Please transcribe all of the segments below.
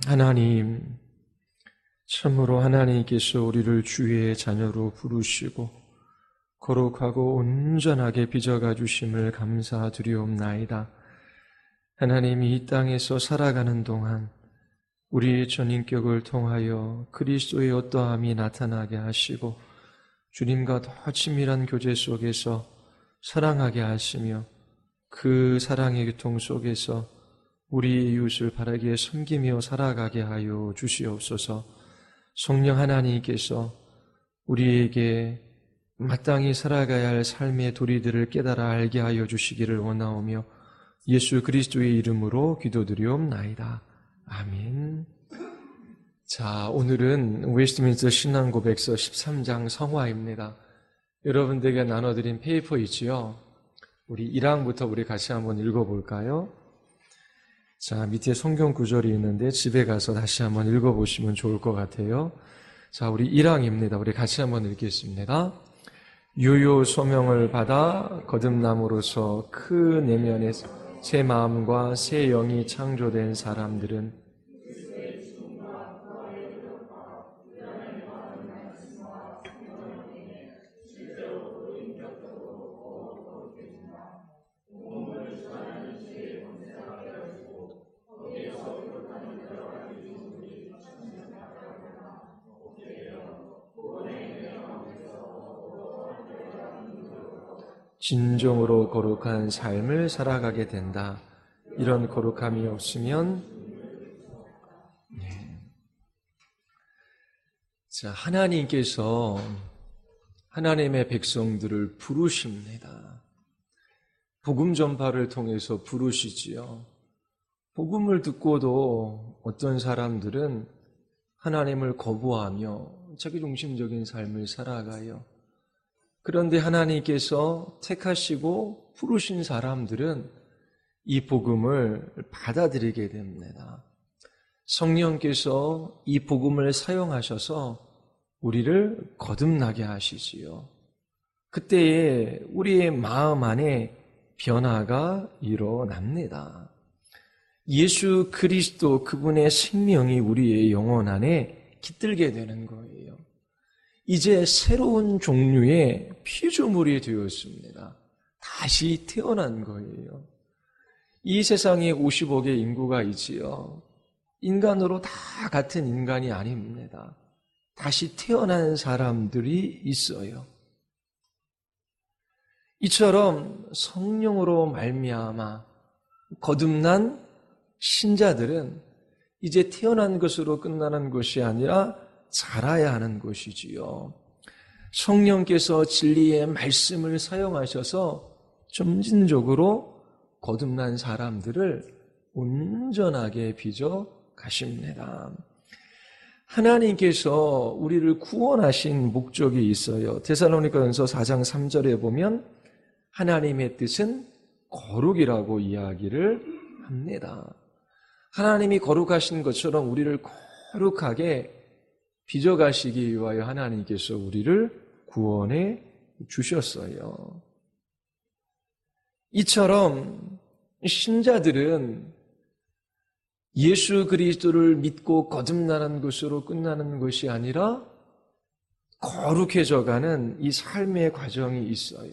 하나님, 참으로 하나님께서 우리를 주의 자녀로 부르시고 거룩하고 온전하게 빚어가 주심을 감사드리옵나이다. 하나님이 이 땅에서 살아가는 동안 우리의 전인격을 통하여 그리스도의 어떠함이 나타나게 하시고 주님과 더 친밀한 교제 속에서 사랑하게 하시며 그 사랑의 교통 속에서 우리 이웃을 바라게 섬기며 살아가게 하여 주시옵소서. 성령 하나님께서 우리에게 마땅히 살아가야 할 삶의 도리들을 깨달아 알게 하여 주시기를 원하오며 예수 그리스도의 이름으로 기도드리옵나이다. 아멘. 자, 오늘은 웨스트민스터 신앙고백서 13장 성화입니다. 여러분들에게 나눠드린 페이퍼 있지요? 우리 1항부터 우리 같이 한번 읽어볼까요? 자, 밑에 성경 구절이 있는데 집에 가서 다시 한번 읽어보시면 좋을 것 같아요. 자, 우리 1항입니다. 우리 같이 한번 읽겠습니다. 유효 소명을 받아 거듭남으로써 그 내면에 새 마음과 새 영이 창조된 사람들은 진정으로 거룩한 삶을 살아가게 된다. 이런 거룩함이 없으면 자, 하나님께서 하나님의 백성들을 부르십니다. 복음 전파를 통해서 부르시지요. 복음을 듣고도 어떤 사람들은 하나님을 거부하며 자기중심적인 삶을 살아가요. 그런데 하나님께서 택하시고 부르신 사람들은 이 복음을 받아들이게 됩니다. 성령께서 이 복음을 사용하셔서 우리를 거듭나게 하시지요. 그때에 우리의 마음 안에 변화가 일어납니다. 예수 그리스도 그분의 생명이 우리의 영혼 안에 깃들게 되는 거예요. 이제 새로운 종류의 피조물이 되었습니다. 다시 태어난 거예요. 이 세상에 50억의 인구가 있지요. 인간으로 다 같은 인간이 아닙니다. 다시 태어난 사람들이 있어요. 이처럼 성령으로 말미암아 거듭난 신자들은 이제 태어난 것으로 끝나는 것이 아니라 자라야 하는 것이지요. 성령께서 진리의 말씀을 사용하셔서 점진적으로 거듭난 사람들을 온전하게 빚어 가십니다. 하나님께서 우리를 구원하신 목적이 있어요. 데살로니가전서 4장 3절에 보면 하나님의 뜻은 거룩이라고 이야기를 합니다. 하나님이 거룩하신 것처럼 우리를 거룩하게 빚어가시기 위하여 하나님께서 우리를 구원해 주셨어요. 이처럼 신자들은 예수 그리스도를 믿고 거듭나는 것으로 끝나는 것이 아니라 거룩해져가는 이 삶의 과정이 있어요.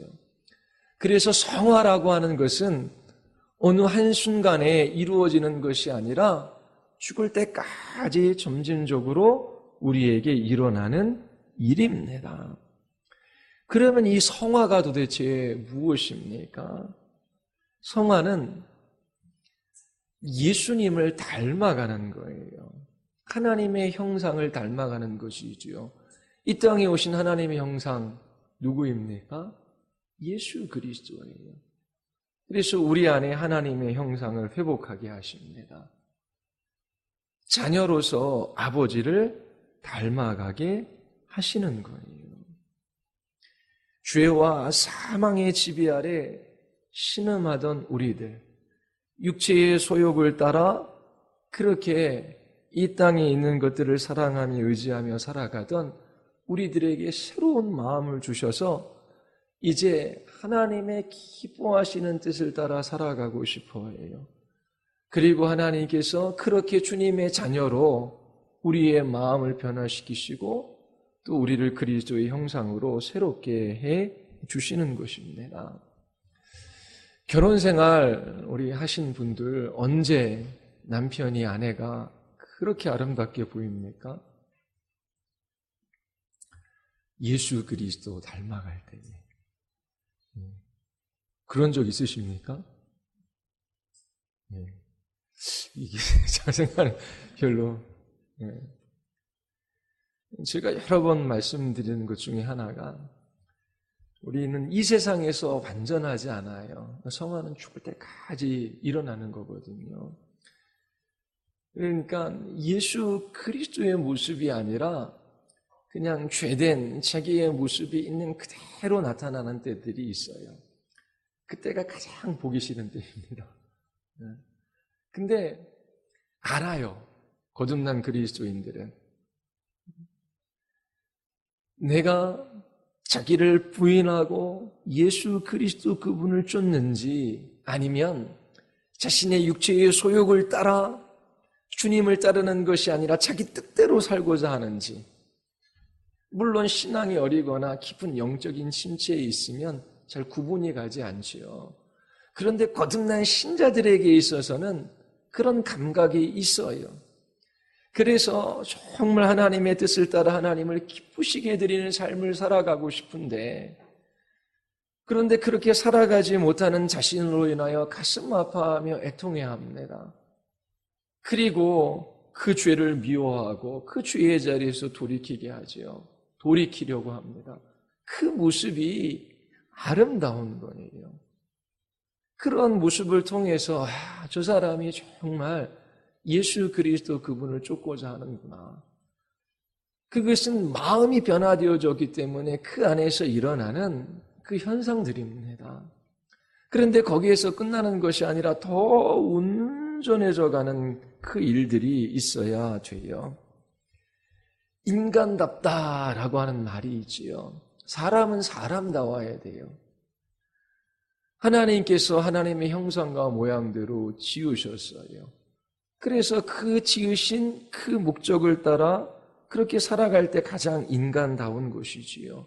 그래서 성화라고 하는 것은 어느 한순간에 이루어지는 것이 아니라 죽을 때까지 점진적으로 우리에게 일어나는 일입니다. 그러면 이 성화가 도대체 무엇입니까? 성화는 예수님을 닮아가는 거예요. 하나님의 형상을 닮아가는 것이지요. 이 땅에 오신 하나님의 형상 누구입니까? 예수 그리스도예요. 그래서 우리 안에 하나님의 형상을 회복하게 하십니다. 자녀로서 아버지를 닮아가게 하시는 거예요. 죄와 사망의 지배 아래 신음하던 우리들, 육체의 소욕을 따라 그렇게 이 땅에 있는 것들을 사랑하며 의지하며 살아가던 우리들에게 새로운 마음을 주셔서 이제 하나님의 기뻐하시는 뜻을 따라 살아가고 싶어 해요. 그리고 하나님께서 그렇게 주님의 자녀로 우리의 마음을 변화시키시고 또 우리를 그리스도의 형상으로 새롭게 해 주시는 것입니다. 결혼 생활 우리 하신 분들 언제 남편이 아내가 그렇게 아름답게 보입니까? 예수 그리스도 닮아갈 때에. 그런 적 있으십니까? 이게 제 생각은 별로. 제가 여러 번 말씀드리는 것 중에 하나가 우리는 이 세상에서 완전하지 않아요. 성화는 죽을 때까지 일어나는 거거든요. 그러니까 예수 그리스도의 모습이 아니라 그냥 죄된 자기의 모습이 있는 그대로 나타나는 때들이 있어요. 그때가 가장 보기 싫은 때입니다. 근데 알아요. 거듭난 그리스도인들은. 내가 자기를 부인하고 예수 그리스도 그분을 쫓는지 아니면 자신의 육체의 소욕을 따라 주님을 따르는 것이 아니라 자기 뜻대로 살고자 하는지, 물론 신앙이 어리거나 깊은 영적인 심취에 있으면 잘 구분이 가지 않지요. 그런데 거듭난 신자들에게 있어서는 그런 감각이 있어요. 그래서 정말 하나님의 뜻을 따라 하나님을 기쁘시게 해드리는 삶을 살아가고 싶은데, 그런데 그렇게 살아가지 못하는 자신으로 인하여 가슴 아파하며 애통해야 합니다. 그리고 그 죄를 미워하고 그 죄의 자리에서 돌이키게 하지요. 돌이키려고 합니다. 그 모습이 아름다운 거예요. 그런 모습을 통해서 저 사람이 정말 예수 그리스도 그분을 쫓고자 하는구나. 그것은 마음이 변화되어졌기 때문에 그 안에서 일어나는 그 현상들입니다. 그런데 거기에서 끝나는 것이 아니라 더 온전해져 가는 그 일들이 있어야 돼요. 인간답다라고 하는 말이 있지요. 사람은 사람다워야 돼요. 하나님께서 하나님의 형상과 모양대로 지으셨어요. 그래서 그 지으신 그 목적을 따라 그렇게 살아갈 때 가장 인간다운 것이지요.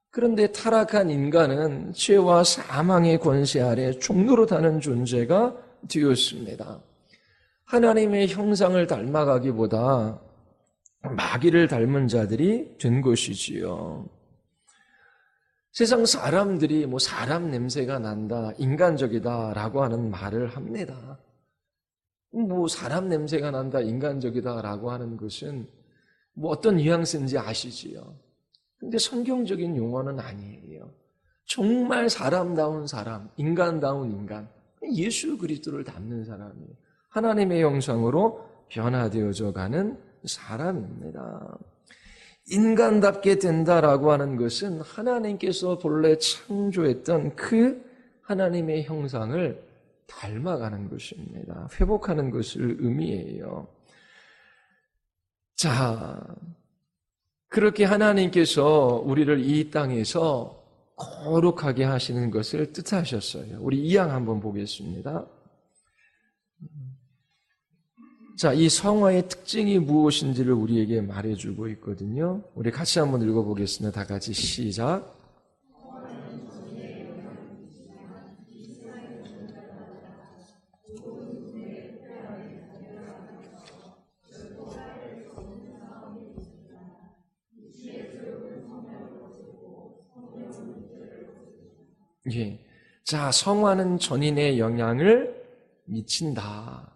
그런데 타락한 인간은 죄와 사망의 권세 아래 종로로 타는 존재가 되었습니다. 하나님의 형상을 닮아가기보다 마귀를 닮은 자들이 된 것이지요. 세상 사람들이 사람 냄새가 난다, 인간적이다라고 하는 말을 합니다. 사람 냄새가 난다, 인간적이다라고 하는 것은 어떤 뉘앙스인지 아시지요? 근데 성경적인 용어는 아니에요. 정말 사람다운 사람, 인간다운 인간, 예수 그리스도를 닮는 사람이에요. 하나님의 형상으로 변화되어져 가는 사람입니다. 인간답게 된다라고 하는 것은 하나님께서 본래 창조했던 그 하나님의 형상을 닮아가는 것입니다. 회복하는 것을 의미해요. 자, 그렇게 하나님께서 우리를 이 땅에서 거룩하게 하시는 것을 뜻하셨어요. 우리 2장 한번 보겠습니다. 자, 이 성화의 특징이 무엇인지를 우리에게 말해주고 있거든요. 우리 같이 한번 읽어보겠습니다. 다 같이 시작. 예. 자, 성화는 전인의 영향을 미친다.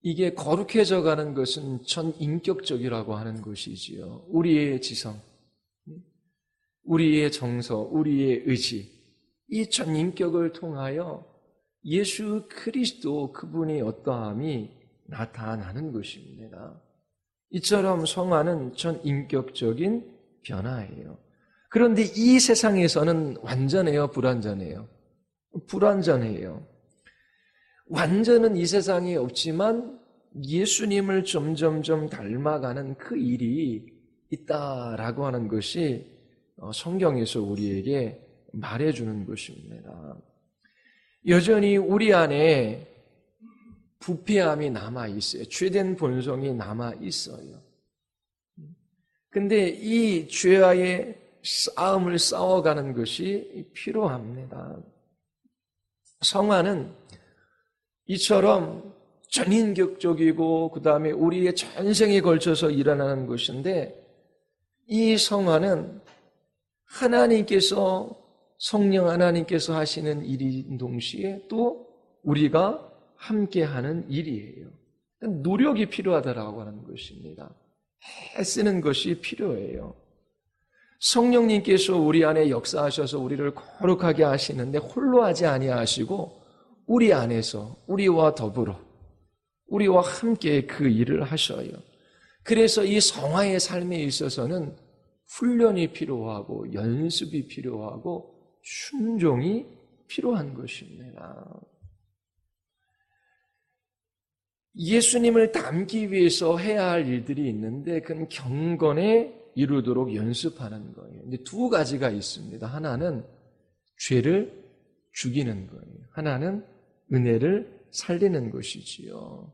이게 거룩해져 가는 것은 전 인격적이라고 하는 것이지요. 우리의 지성, 우리의 정서, 우리의 의지, 이 전 인격을 통하여 예수 그리스도 그분의 어떠함이 나타나는 것입니다. 이처럼 성화는 전 인격적인 변화예요. 그런데 이 세상에서는 완전해요, 불완전해요? 불완전해요. 완전은 이 세상에 없지만 예수님을 점점점 닮아가는 그 일이 있다라고 하는 것이 성경에서 우리에게 말해주는 것입니다. 여전히 우리 안에 부패함이 남아있어요. 죄된 본성이 남아있어요. 근데 이 죄와의 싸움을 싸워가는 것이 필요합니다. 성화는 이처럼 전인격적이고 그 다음에 우리의 전생에 걸쳐서 일어나는 것인데, 이 성화는 하나님께서, 성령 하나님께서 하시는 일인 동시에 또 우리가 함께하는 일이에요. 노력이 필요하다라고 하는 것입니다. 애쓰는 것이 필요해요. 성령님께서 우리 안에 역사하셔서 우리를 거룩하게 하시는데 홀로 하지 아니하시고 우리 안에서 우리와 더불어 우리와 함께 그 일을 하셔요. 그래서 이 성화의 삶에 있어서는 훈련이 필요하고 연습이 필요하고 순종이 필요한 것입니다. 예수님을 닮기 위해서 해야 할 일들이 있는데 그건 경건에 이루도록 연습하는 거예요. 이제 두 가지가 있습니다. 하나는 죄를 죽이는 거예요. 하나는 은혜를 살리는 것이지요.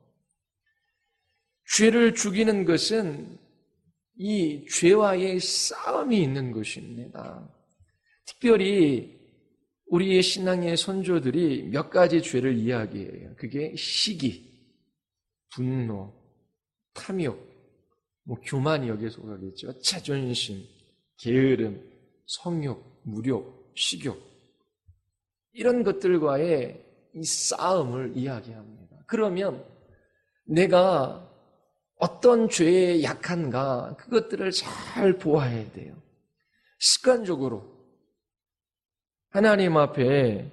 죄를 죽이는 것은 이 죄와의 싸움이 있는 것입니다. 특별히 우리의 신앙의 선조들이 몇 가지 죄를 이야기해요. 그게 시기, 분노, 탐욕, 교만이 여기에 속하겠죠. 자존심, 게으름, 성욕, 무욕, 식욕, 이런 것들과의 이 싸움을 이야기합니다. 그러면 내가 어떤 죄에 약한가, 그것들을 잘 보아야 돼요. 습관적으로 하나님 앞에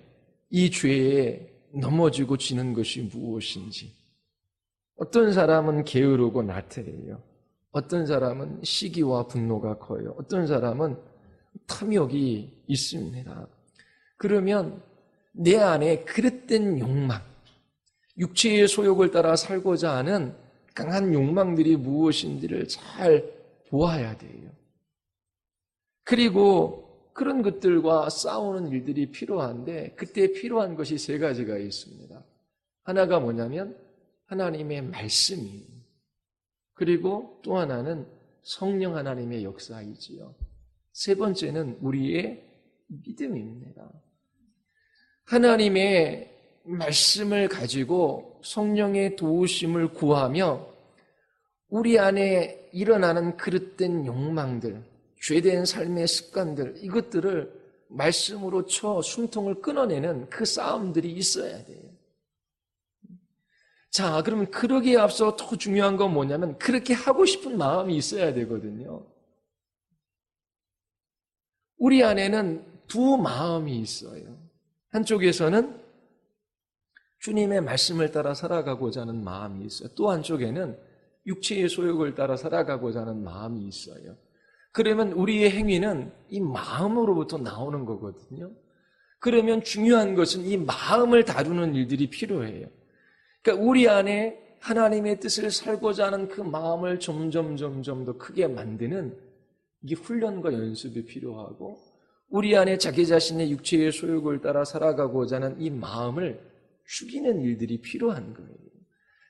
이 죄에 넘어지고 지는 것이 무엇인지. 어떤 사람은 게으르고 나태해요. 어떤 사람은 시기와 분노가 커요. 어떤 사람은 탐욕이 있습니다. 그러면 내 안에 그릇된 욕망, 육체의 소욕을 따라 살고자 하는 강한 욕망들이 무엇인지를 잘 보아야 돼요. 그리고 그런 것들과 싸우는 일들이 필요한데, 그때 필요한 것이 세 가지가 있습니다. 하나가 뭐냐면 하나님의 말씀이에요. 그리고 또 하나는 성령 하나님의 역사이지요. 세 번째는 우리의 믿음입니다. 하나님의 말씀을 가지고 성령의 도우심을 구하며 우리 안에 일어나는 그릇된 욕망들, 죄된 삶의 습관들, 이것들을 말씀으로 쳐 숨통을 끊어내는 그 싸움들이 있어야 돼요. 자, 그러면 그러기에 앞서 더 중요한 건 뭐냐면 그렇게 하고 싶은 마음이 있어야 되거든요. 우리 안에는 두 마음이 있어요. 한쪽에서는 주님의 말씀을 따라 살아가고자 하는 마음이 있어요. 또 한쪽에는 육체의 소욕을 따라 살아가고자 하는 마음이 있어요. 그러면 우리의 행위는 이 마음으로부터 나오는 거거든요. 그러면 중요한 것은 이 마음을 다루는 일들이 필요해요. 그러니까 우리 안에 하나님의 뜻을 살고자 하는 그 마음을 점점 더 크게 만드는 이 훈련과 연습이 필요하고, 우리 안에 자기 자신의 육체의 소욕을 따라 살아가고자 하는 이 마음을 죽이는 일들이 필요한 거예요.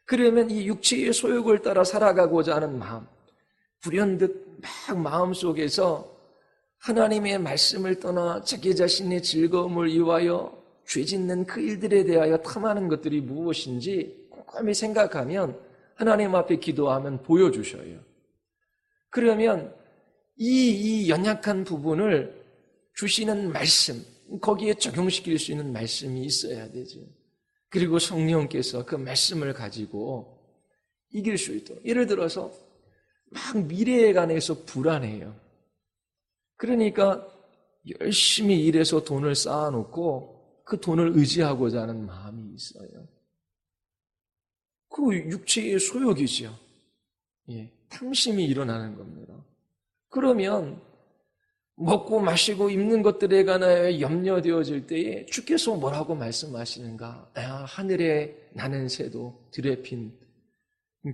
그러면 이 육체의 소욕을 따라 살아가고자 하는 마음, 불현듯 막 마음속에서 하나님의 말씀을 떠나 자기 자신의 즐거움을 위하여 죄 짓는 그 일들에 대하여 탐하는 것들이 무엇인지 꼼꼼히 생각하면 하나님 앞에 기도하면 보여주셔요. 그러면 이 연약한 부분을 주시는 말씀, 거기에 적용시킬 수 있는 말씀이 있어야 되죠. 그리고 성령께서 그 말씀을 가지고 이길 수 있도록. 예를 들어서 막 미래에 관해서 불안해요. 그러니까 열심히 일해서 돈을 쌓아놓고 그 돈을 의지하고자 하는 마음이 있어요. 그 육체의 소욕이죠. 탐심이 일어나는 겁니다. 그러면 먹고 마시고 입는 것들에 관하여 염려되어질 때에 주께서 뭐라고 말씀하시는가? 하늘에 나는 새도 들에 핀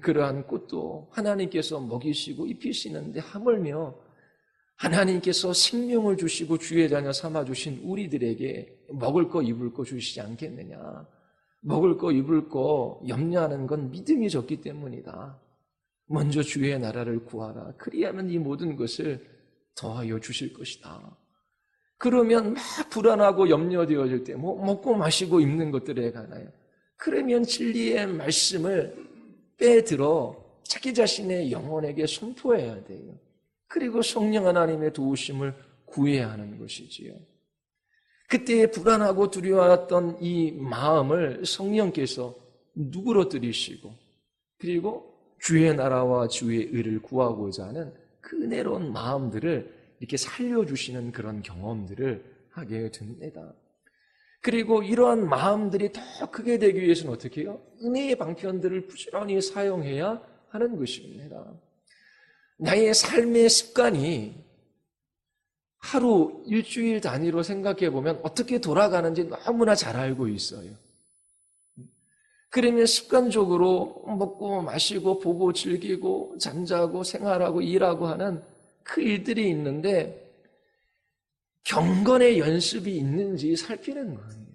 그러한 꽃도 하나님께서 먹이시고 입히시는데 하물며 하나님께서 생명을 주시고 주의 자녀 삼아주신 우리들에게 먹을 거 입을 거 주시지 않겠느냐. 먹을 거 입을 거 염려하는 건 믿음이 적기 때문이다. 먼저 주의 나라를 구하라. 그리하면 이 모든 것을 더하여 주실 것이다. 그러면 막 불안하고 염려되어질 때 먹고 마시고 입는 것들에 관하여 그러면 진리의 말씀을 빼들어 자기 자신의 영혼에게 선포해야 돼요. 그리고 성령 하나님의 도우심을 구해야 하는 것이지요. 그때 불안하고 두려워했던 이 마음을 성령께서 누그러뜨리시고 그리고 주의 나라와 주의 의를 구하고자 하는 그 은혜로운 마음들을 이렇게 살려주시는 그런 경험들을 하게 됩니다. 그리고 이러한 마음들이 더 크게 되기 위해서는 어떻게 해요? 은혜의 방편들을 부지런히 사용해야 하는 것입니다. 나의 삶의 습관이 하루, 일주일 단위로 생각해 보면 어떻게 돌아가는지 너무나 잘 알고 있어요. 그러면 습관적으로 먹고 마시고 보고 즐기고 잠자고 생활하고 일하고 하는 그 일들이 있는데 경건의 연습이 있는지 살피는 거예요.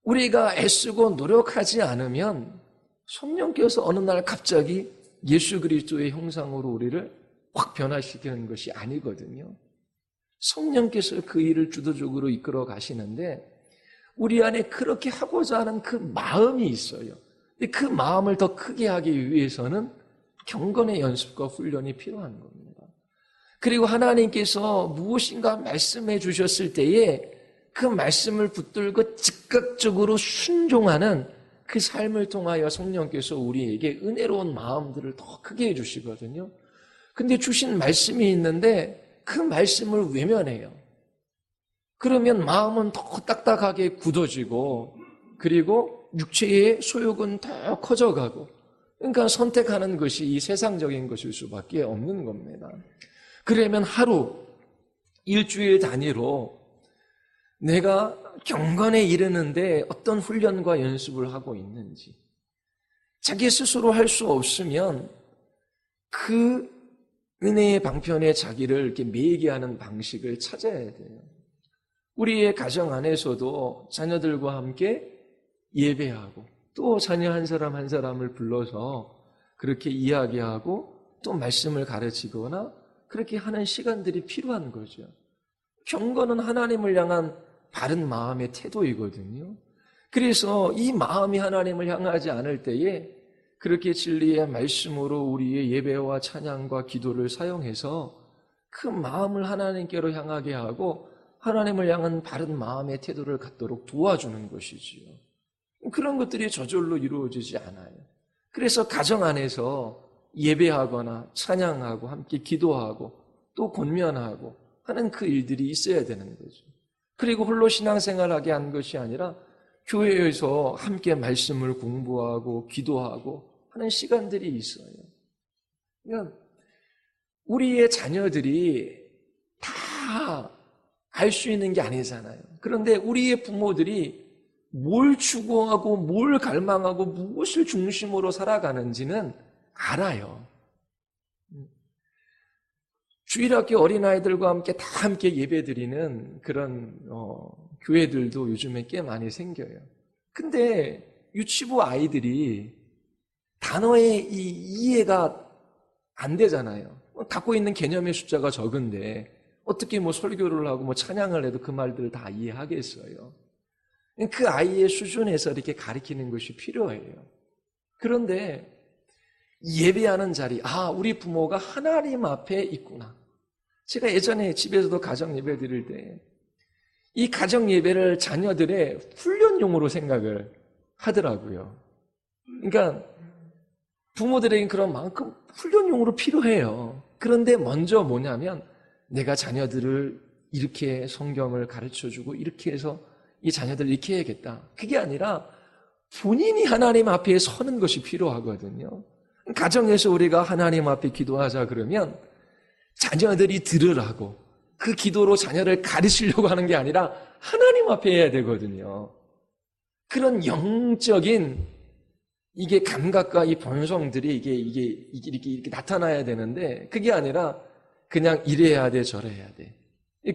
우리가 애쓰고 노력하지 않으면 성령께서 어느 날 갑자기 예수 그리스도의 형상으로 우리를 확 변화시키는 것이 아니거든요. 성령께서 그 일을 주도적으로 이끌어 가시는데 우리 안에 그렇게 하고자 하는 그 마음이 있어요. 그 마음을 더 크게 하기 위해서는 경건의 연습과 훈련이 필요한 겁니다. 그리고 하나님께서 무엇인가 말씀해 주셨을 때에 그 말씀을 붙들고 즉각적으로 순종하는 그 삶을 통하여 성령께서 우리에게 은혜로운 마음들을 더 크게 해주시거든요. 근데 주신 말씀이 있는데 그 말씀을 외면해요. 그러면 마음은 더 딱딱하게 굳어지고 그리고 육체의 소욕은 더 커져가고 그러니까 선택하는 것이 이 세상적인 것일 수밖에 없는 겁니다. 그러면 하루, 일주일 단위로 내가 경건에 이르는데 어떤 훈련과 연습을 하고 있는지 자기 스스로 할 수 없으면 그 은혜의 방편에 자기를 이렇게 매이게 하는 방식을 찾아야 돼요. 우리의 가정 안에서도 자녀들과 함께 예배하고 또 자녀 한 사람 한 사람을 불러서 그렇게 이야기하고 또 말씀을 가르치거나 그렇게 하는 시간들이 필요한 거죠. 경건은 하나님을 향한 바른 마음의 태도이거든요. 그래서 이 마음이 하나님을 향하지 않을 때에 그렇게 진리의 말씀으로 우리의 예배와 찬양과 기도를 사용해서 그 마음을 하나님께로 향하게 하고 하나님을 향한 바른 마음의 태도를 갖도록 도와주는 것이지요. 그런 것들이 저절로 이루어지지 않아요. 그래서 가정 안에서 예배하거나 찬양하고 함께 기도하고 또 권면하고 하는 그 일들이 있어야 되는 거죠. 그리고 홀로 신앙생활하게 한 것이 아니라 교회에서 함께 말씀을 공부하고 기도하고 하는 시간들이 있어요. 그러니까 우리의 자녀들이 다 알 수 있는 게 아니잖아요. 그런데 우리의 부모들이 뭘 추구하고 뭘 갈망하고 무엇을 중심으로 살아가는지는 알아요. 주일학교 어린아이들과 함께 다 함께 예배드리는 그런 교회들도 요즘에 꽤 많이 생겨요. 근데 유치부 아이들이 단어의 이 이해가 안 되잖아요. 갖고 있는 개념의 숫자가 적은데 어떻게 뭐 설교를 하고 뭐 찬양을 해도 그 말들을 다 이해하겠어요. 그 아이의 수준에서 이렇게 가르치는 것이 필요해요. 그런데 예배하는 자리, 우리 부모가 하나님 앞에 있구나. 제가 예전에 집에서도 가정 예배 드릴 때 이 가정 예배를 자녀들의 훈련용으로 생각을 하더라고요. 그러니까 부모들에겐 그런 만큼 훈련용으로 필요해요. 그런데 먼저 뭐냐면 내가 자녀들을 이렇게 성경을 가르쳐주고 이렇게 해서 이 자녀들을 이렇게 해야겠다. 그게 아니라 본인이 하나님 앞에 서는 것이 필요하거든요. 가정에서 우리가 하나님 앞에 기도하자 그러면 자녀들이 들으라고 그 기도로 자녀를 가르치려고 하는 게 아니라 하나님 앞에 해야 되거든요. 그런 영적인 이게 감각과 이 본성들이 이게 이렇게 나타나야 되는데 그게 아니라 그냥 이래야 돼, 저래야 돼.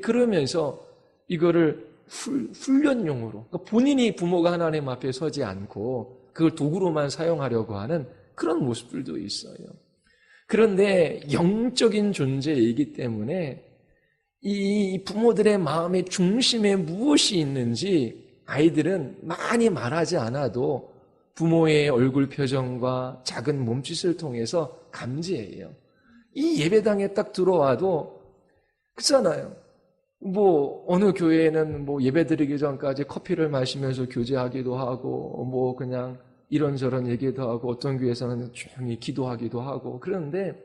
그러면서 이거를 훈련용으로, 그러니까 본인이 부모가 하나님 앞에 서지 않고 그걸 도구로만 사용하려고 하는 그런 모습들도 있어요. 그런데 영적인 존재이기 때문에 이 부모들의 마음의 중심에 무엇이 있는지 아이들은 많이 말하지 않아도 부모의 얼굴 표정과 작은 몸짓을 통해서 감지해요. 이 예배당에 딱 들어와도 그렇잖아요. 어느 교회는 예배드리기 전까지 커피를 마시면서 교제하기도 하고, 그냥 이런저런 얘기도 하고, 어떤 교회에서는 조용히 기도하기도 하고, 그런데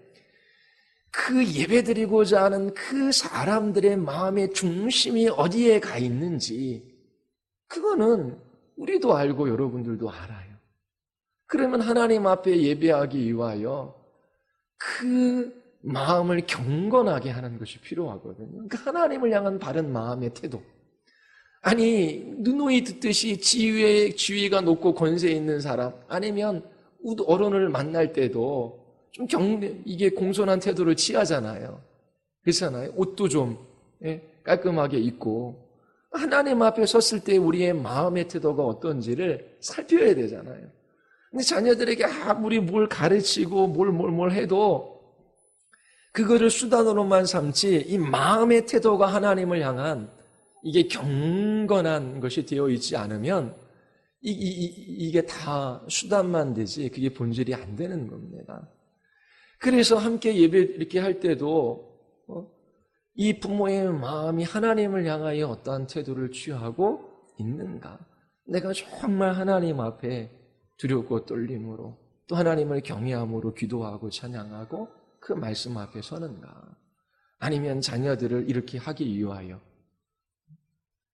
그 예배드리고자 하는 그 사람들의 마음의 중심이 어디에 가 있는지, 그거는 우리도 알고 여러분들도 알아요. 그러면 하나님 앞에 예배하기 위하여 그 마음을 경건하게 하는 것이 필요하거든요. 그러니까 하나님을 향한 바른 마음의 태도. 아니, 누누이 듣듯이 지위가 높고 권세 있는 사람, 아니면 어른을 만날 때도 좀 이게 공손한 태도를 취하잖아요. 그렇잖아요. 옷도 좀 깔끔하게 입고 하나님 앞에 섰을 때 우리의 마음의 태도가 어떤지를 살펴야 되잖아요. 근데 자녀들에게 아무리 뭘 가르치고 뭘 해도 그거를 수단으로만 삼지 이 마음의 태도가 하나님을 향한 이게 경건한 것이 되어 있지 않으면 이게 다 수단만 되지 그게 본질이 안 되는 겁니다. 그래서 함께 예배 이렇게 할 때도 이 부모의 마음이 하나님을 향하여 어떠한 태도를 취하고 있는가? 내가 정말 하나님 앞에 두렵고 떨림으로 또 하나님을 경외함으로 기도하고 찬양하고 그 말씀 앞에 서는가? 아니면 자녀들을 이렇게 하기 위하여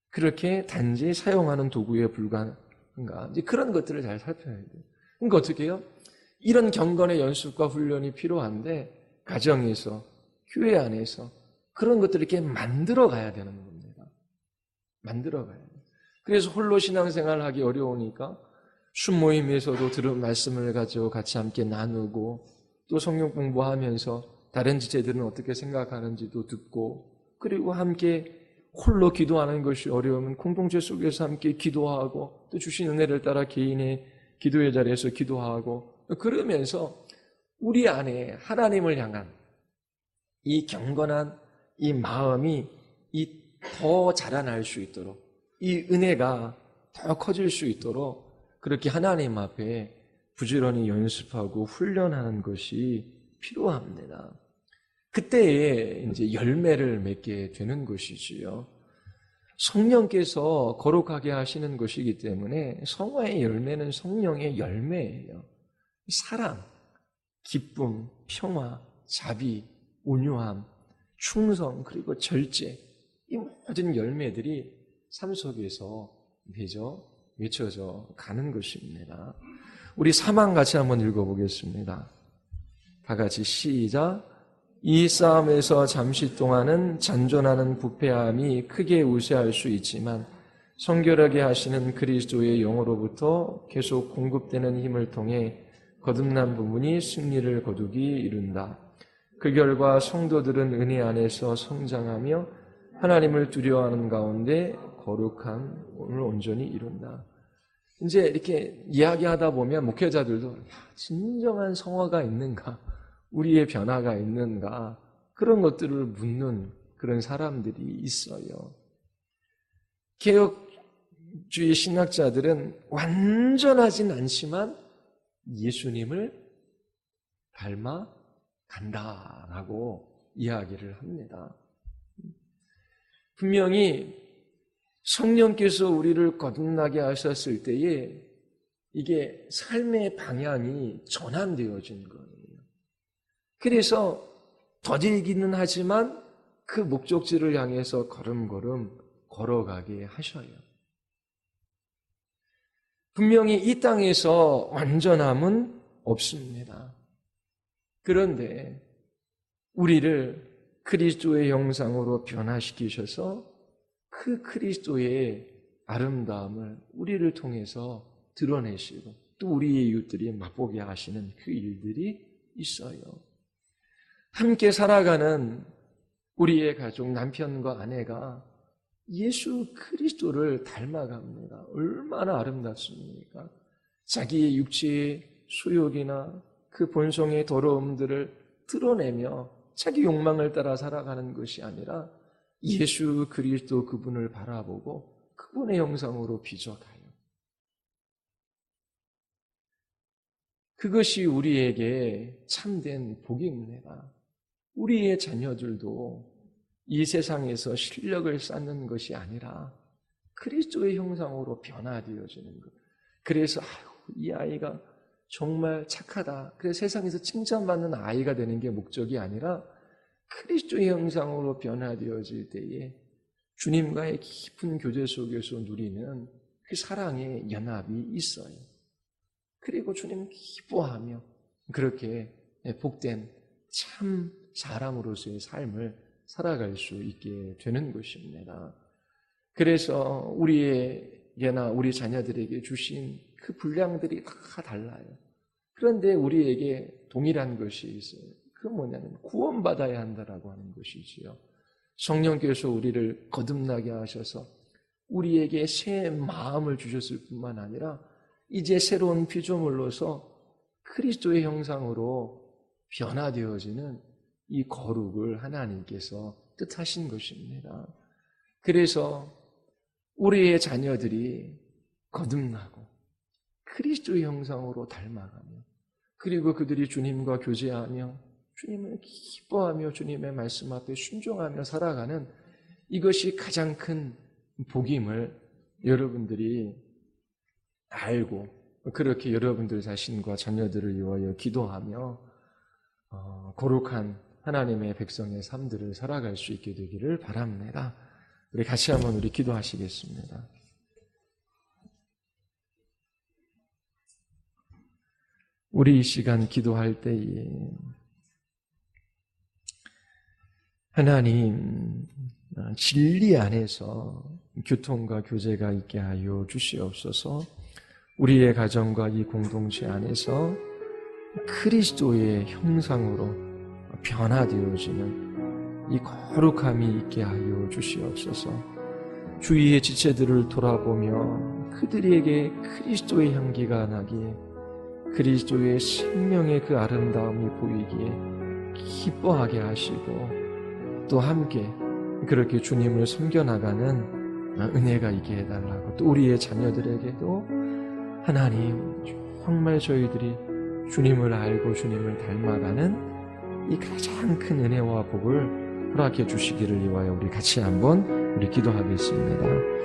그렇게 단지 사용하는 도구에 불과한가? 이제 그런 것들을 잘 살펴야 돼요. 그러니까 어떻게 해요? 이런 경건의 연습과 훈련이 필요한데 가정에서, 교회 안에서 그런 것들을 이렇게 만들어 가야 되는 겁니다. 만들어 가야 돼요. 그래서 홀로 신앙생활을 하기 어려우니까 순모임에서도 들은 말씀을 가지고 같이 함께 나누고 또 성경 공부하면서 다른 지체들은 어떻게 생각하는지도 듣고 그리고 함께 홀로 기도하는 것이 어려우면 공동체 속에서 함께 기도하고 또 주신 은혜를 따라 개인의 기도의 자리에서 기도하고 그러면서 우리 안에 하나님을 향한 이 경건한 이 마음이 더 자라날 수 있도록 이 은혜가 더 커질 수 있도록 그렇게 하나님 앞에 부지런히 연습하고 훈련하는 것이 필요합니다. 그때에 이제 열매를 맺게 되는 것이지요. 성령께서 거룩하게 하시는 것이기 때문에 성화의 열매는 성령의 열매예요. 사랑, 기쁨, 평화, 자비, 온유함, 충성, 그리고 절제 이 모든 열매들이 삶 속에서 맺혀져 가는 것입니다. 우리 3만 같이 한번 읽어보겠습니다. 다 같이 시작. 이 싸움에서 잠시 동안은 잔존하는 부패함이 크게 우세할 수 있지만 성결하게 하시는 그리스도의 영으로부터 계속 공급되는 힘을 통해 거듭난 부분이 승리를 거두기 이룬다. 그 결과 성도들은 은혜 안에서 성장하며 하나님을 두려워하는 가운데 거룩함을 온전히 이룬다. 이제 이렇게 이야기하다 보면 목회자들도 진정한 성화가 있는가? 우리의 변화가 있는가? 그런 것들을 묻는 그런 사람들이 있어요. 개혁주의 신학자들은 완전하진 않지만 예수님을 닮아간다라고 이야기를 합니다. 분명히 성령께서 우리를 거듭나게 하셨을 때에 이게 삶의 방향이 전환되어진 거예요. 그래서 더디기는 하지만 그 목적지를 향해서 걸음걸음 걸어가게 하셔요. 분명히 이 땅에서 완전함은 없습니다. 그런데 우리를 그리스도의 형상으로 변화시키셔서 그 그리스도의 아름다움을 우리를 통해서 드러내시고 또 우리의 이웃들이 맛보게 하시는 그 일들이 있어요. 함께 살아가는 우리의 가족, 남편과 아내가 예수 그리스도를 닮아갑니다. 얼마나 아름답습니까? 자기의 육체의 소욕이나 그 본성의 더러움들을 드러내며 자기 욕망을 따라 살아가는 것이 아니라 예수 그리스도 그분을 바라보고 그분의 형상으로 빚어가요. 그것이 우리에게 참된 복입니다. 우리의 자녀들도 이 세상에서 실력을 쌓는 것이 아니라 그리스도의 형상으로 변화되어지는 것. 그래서 이 아이가 정말 착하다. 그래서 세상에서 칭찬받는 아이가 되는 게 목적이 아니라 그리스도의 형상으로 변화되어질 때에 주님과의 깊은 교제 속에서 누리는 그 사랑의 연합이 있어요. 그리고 주님 기뻐하며 그렇게 복된 참 사람으로서의 삶을 살아갈 수 있게 되는 것입니다. 그래서 우리에게나 우리 자녀들에게 주신 그 분량들이 다 달라요. 그런데 우리에게 동일한 것이 있어요. 그건 뭐냐면 구원받아야 한다라고 하는 것이지요. 성령께서 우리를 거듭나게 하셔서 우리에게 새 마음을 주셨을 뿐만 아니라 이제 새로운 피조물로서 그리스도의 형상으로 변화되어지는 이 거룩을 하나님께서 뜻하신 것입니다. 그래서 우리의 자녀들이 거듭나고 그리스도의 형상으로 닮아가며 그리고 그들이 주님과 교제하며 주님을 기뻐하며 주님의 말씀 앞에 순종하며 살아가는 이것이 가장 큰 복임을 여러분들이 알고 그렇게 여러분들 자신과 자녀들을 위하여 기도하며 거룩한 하나님의 백성의 삶들을 살아갈 수 있게 되기를 바랍니다. 우리 같이 한번 우리 기도하시겠습니다. 우리 이 시간 기도할 때에 하나님 진리 안에서 교통과 교제가 있게 하여 주시옵소서. 우리의 가정과 이 공동체 안에서 그리스도의 형상으로 변화되어지는 이 거룩함이 있게 하여 주시옵소서. 주위의 지체들을 돌아보며 그들에게 그리스도의 향기가 나기에 그리스도의 생명의 그 아름다움이 보이기에 기뻐하게 하시고 또 함께 그렇게 주님을 섬겨나가는 은혜가 있게 해달라고 또 우리의 자녀들에게도 하나님 정말 저희들이 주님을 알고 주님을 닮아가는 이 가장 큰 은혜와 복을 허락해 주시기를 위하여 우리 같이 한번 우리 기도하겠습니다.